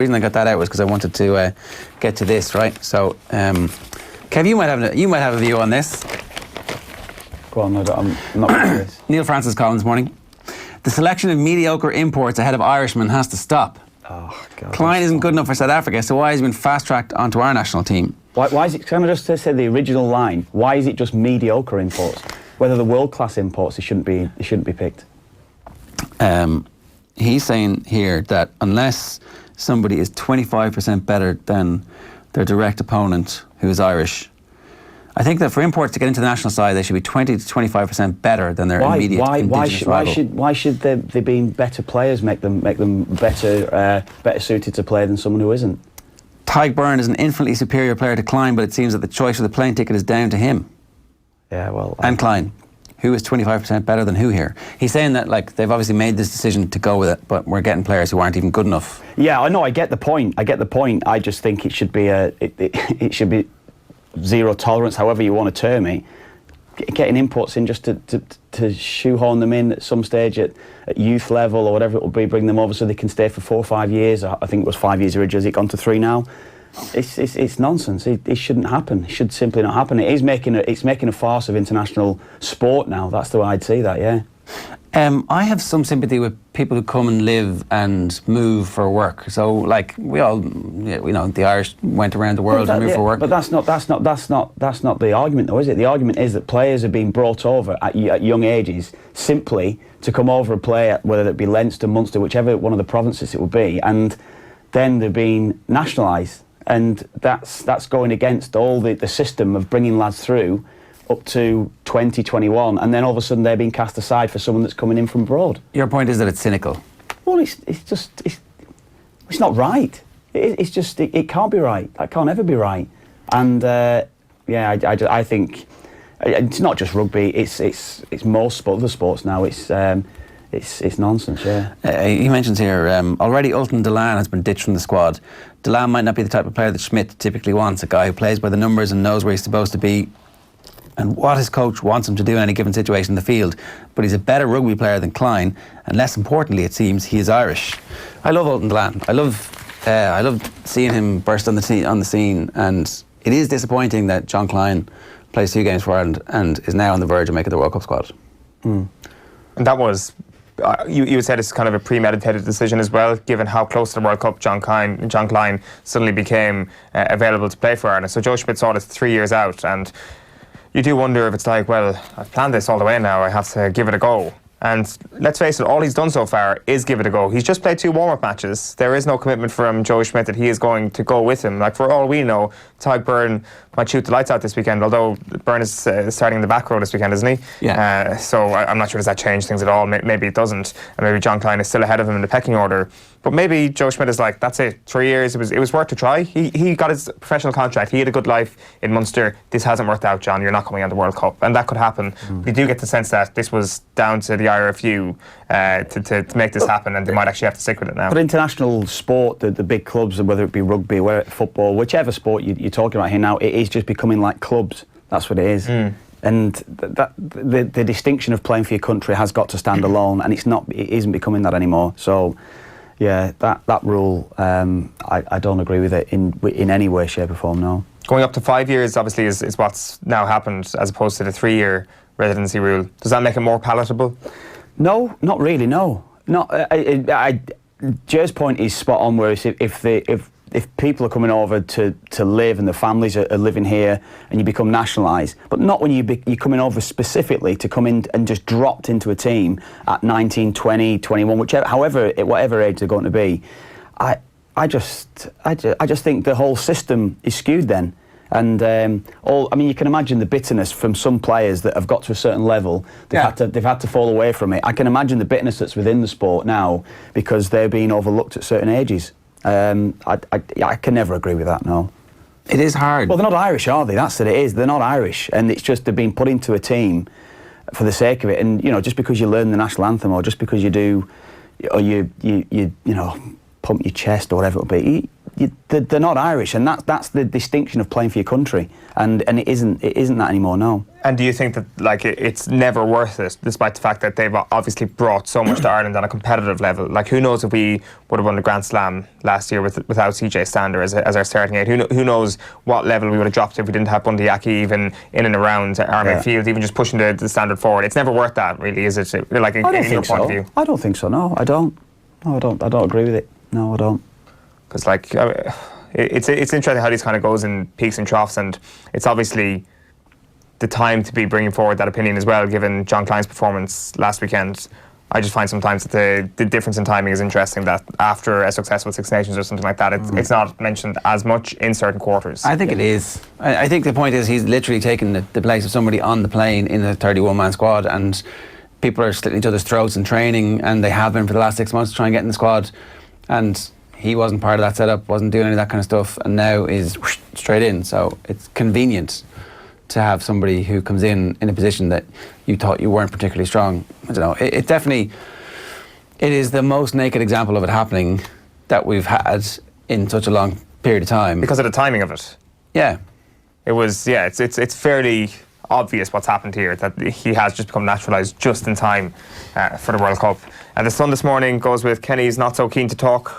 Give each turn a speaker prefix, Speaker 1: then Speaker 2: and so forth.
Speaker 1: The reason I got that out was because I wanted to get to this, right? So, Kev, you might have a view on this.
Speaker 2: Go on, I'm not with this.
Speaker 1: Neil Francis calling this morning. The selection of mediocre imports ahead of Irishmen has to stop.
Speaker 2: Oh, God.
Speaker 1: Klein isn't good enough for South Africa, so why has he been fast-tracked onto our national team?
Speaker 2: Why is it, can I just say the original line, why is it just mediocre imports? Whether the world-class imports, they shouldn't be picked.
Speaker 1: He's saying here that unless somebody is 25% better than their direct opponent, who is Irish, I think that for imports to get into the national side, they should be 20 to 25% better than their immediate indigenous rival.
Speaker 2: Why should they being better players make them better suited to play than someone who isn't?
Speaker 1: Tyke Byrne is an infinitely superior player to Klein, but it seems that the choice of the plane ticket is down to him.
Speaker 2: Yeah, well...
Speaker 1: And Klein. Who is 25% better than who here? He's saying that, like, they've obviously made this decision to go with it, but we're getting players who aren't even good enough.
Speaker 2: Yeah, I know. I get the point. I just think it should be it should be zero tolerance, however you want to term it. Getting imports in just to shoehorn them in at some stage at youth level or whatever it will be, bring them over so they can stay for 4 or 5 years. I think it was 5 years originally. Has it gone to 3 now? It's nonsense. It shouldn't happen. It should simply not happen. It's making a farce of international sport now. That's the way I'd see that. Yeah.
Speaker 1: I have some sympathy with people who come and live and move for work. So, like, we know the Irish went around the world and moved for work.
Speaker 2: But that's not the argument, though, is it? The argument is that players are being brought over at young ages simply to come over and play at, whether it be Leinster, Munster, whichever one of the provinces it would be, and then they're being nationalised. And that's going against all the system of bringing lads through up to 2021, and then all of a sudden they're being cast aside for someone that's coming in from abroad.
Speaker 1: Your point is that it's cynical.
Speaker 2: Well, it's not right. It can't be right. That can't ever be right. And I think it's not just rugby. It's most other sports now. It's nonsense, yeah.
Speaker 1: He mentions here, already Ultan Dillane has been ditched from the squad. Dillane might not be the type of player that Schmidt typically wants, a guy who plays by the numbers and knows where he's supposed to be and what his coach wants him to do in any given situation in the field. But he's a better rugby player than Klein, and less importantly, it seems, he is Irish. I love Ultan Dillane. I love seeing him burst on the scene, and it is disappointing that John Klein plays 2 games for Ireland and is now on the verge of making the World Cup squad.
Speaker 3: And that was... You said it's kind of a premeditated decision as well, given how close to the World Cup John Klein suddenly became available to play for Ireland. So Joe Schmidt saw this 3 years out, and you do wonder if it's like, well, I've planned this all the way now, I have to give it a go. And let's face it, all he's done so far is give it a go. He's just played 2 warm-up matches. There is no commitment from Joe Schmidt that he is going to go with him. Like, for all we know, Tyke Byrne might shoot the lights out this weekend, although Byrne is starting in the back row this weekend, isn't he?
Speaker 1: Yeah.
Speaker 3: So I'm not sure, does that change things at all? Maybe it doesn't. And maybe John Klein is still ahead of him in the pecking order. But maybe Joe Schmidt is like, that's it, 3 years, it was worth a try. He got his professional contract, he had a good life in Munster. This hasn't worked out, John, you're not coming on the World Cup. And that could happen. We do get the sense that this was down to the IRFU to make this happen, and they might actually have to stick with it now.
Speaker 2: But international sport, the big clubs, whether it be rugby, football, whichever sport you're talking about here now, it is just becoming like clubs. That's what it is. And the distinction of playing for your country has got to stand alone, and it isn't becoming that anymore. So, yeah, that rule, I don't agree with it in any way, shape or form, no.
Speaker 3: Going up to 5 years, obviously, is what's now happened, as opposed to the 3-year residency rule. Does that make it more palatable?
Speaker 2: No, not really, no. Jay's point is spot on, whereas if people are coming over to live and the families are living here and you become nationalised, but not when you're coming over specifically to come in and just dropped into a team at 19, 20, 21, whatever age they're going to be. I just think the whole system is skewed then. And you can imagine the bitterness from some players that have got to a certain level. They've had to fall away from it. I can imagine the bitterness that's within the sport now because they're being overlooked at certain ages. I can never agree with that, no.
Speaker 1: It is hard.
Speaker 2: Well, they're not Irish, are they? That's what it is. They're not Irish, and it's just they're being put into a team for the sake of it. And just because you learn the national anthem, or just because you do, or you pump your chest or whatever it'll be, they're not Irish, and that's the distinction of playing for your country, and it isn't that anymore. No.
Speaker 3: And do you think that like it's never worth it, despite the fact that they've obviously brought so much to Ireland on a competitive level? Like, who knows if we would have won the Grand Slam last year without CJ Stander as our starting eight? Who knows what level we would have dropped if we didn't have Bundy Aki even in and around our midfield, even just pushing the standard forward? It's never worth that, really, is it? Like, in your point of view?
Speaker 2: I don't think so. No, I don't. No, I don't. I don't agree with it. No, I don't.
Speaker 3: Because like, it's interesting how this kind of goes in peaks and troughs, and it's obviously the time to be bringing forward that opinion as well, given John Klein's performance last weekend. I just find sometimes that the difference in timing is interesting, that after a successful Six Nations or something like that, it's not mentioned as much in certain quarters.
Speaker 1: I think it is. I think the point is he's literally taken the place of somebody on the plane in the 31-man squad, and people are slitting each other's throats in training, and they have been for the last 6 months to try and get in the squad, and he wasn't part of that setup, wasn't doing any of that kind of stuff, and now is straight in. So it's convenient to have somebody who comes in a position that you thought you weren't particularly strong. I don't know. It definitely, it is the most naked example of it happening that we've had in such a long period of time.
Speaker 3: Because of the timing of it.
Speaker 1: Yeah.
Speaker 3: It was, it's fairly obvious what's happened here, that he has just become naturalised just in time for the World Cup. And the Sun this morning goes with Kenny's not so keen to talk